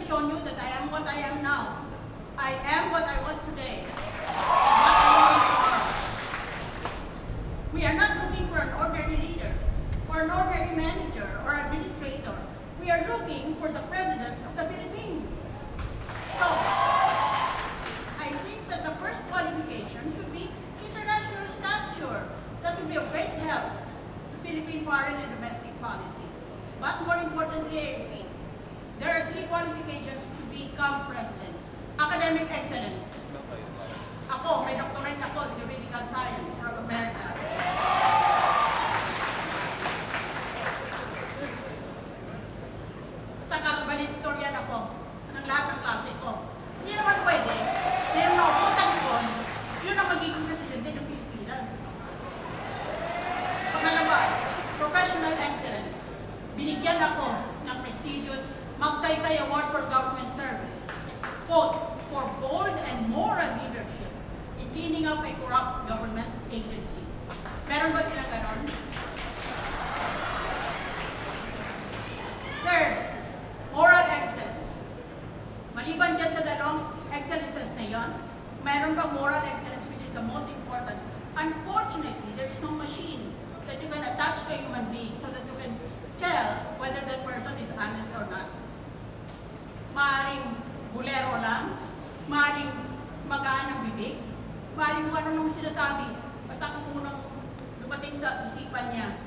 shown you that I am what I am now. I am what I was today. What I will be tomorrow. We are not looking for an ordinary leader, or an ordinary manager, or administrator. We are looking for the President of the Philippines. So, I think that the first qualification should be international stature. That would be of great help to Philippine foreign and domestic policy. But more importantly, I repeat, there are 3 qualifications to become President. Academic excellence. Ako, may doctorate ako in juridical science from America. Tsaka valedictorian ako ng lahat ng klase ko. Hindi naman pwede na yung naupo sa likod, yun ang magiging presidente ng Pilipinas. Pangalawa, professional excellence. Binigyan ako ng prestigious Magsaysay Award for Government Service. Quote, for bold and moral leadership in cleaning up a corrupt government agency. Meron ba silang ganon? Third, moral excellence. Maliban dyan sa dalawang excellences na yon, meron bang moral excellence, which is the most important. Unfortunately, there is no machine that you can attach to a human being so that you can tell whether that person is honest or not. Maaring bulero lang, maaring magaan ang bibig, maaring kung ano nung sinasabi, basta kung unang dumating sa isipan niya.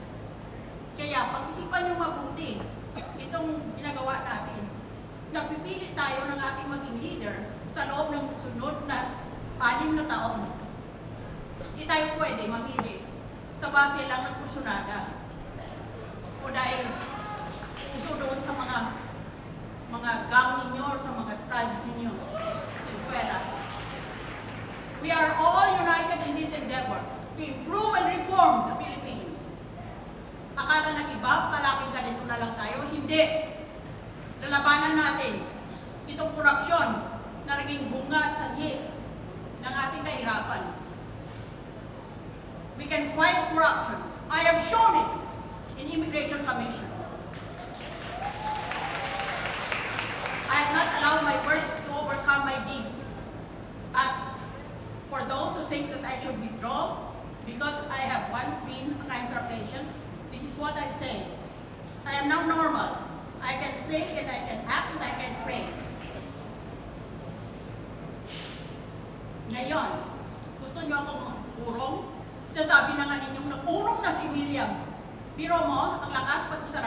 Kaya pag-isipan niyo mabuti itong ginagawa natin. Nagpipili tayo ng ating maging leader sa loob ng sunod na 6 na taon. Hindi tayo pwede mamili sa base lang ng kursunada o dahil uso doon sa mga gang ninyo or sa mga tribes ninyo sa eskwela. We are all united in this endeavor to improve and reform the Philippines. Akala ng iba, palaging ganito na lang tayo. Hindi. Lalabanan natin itong korupsyon na naging bunga at sanhi ng ating kahirapan. We can fight corruption. I have shown it in Immigration Commission. I have not allowed my words to overcome my deeds. At for those who think that I should withdraw because I have once been a cancer patient, this is what I say. I am now normal. I can think and I can act and I can pray. Ngayon, gusto niyo akong urong? Sinasabi na nga ninyong nag-urong na si Miriam. Biro mo, ang lakas pati sa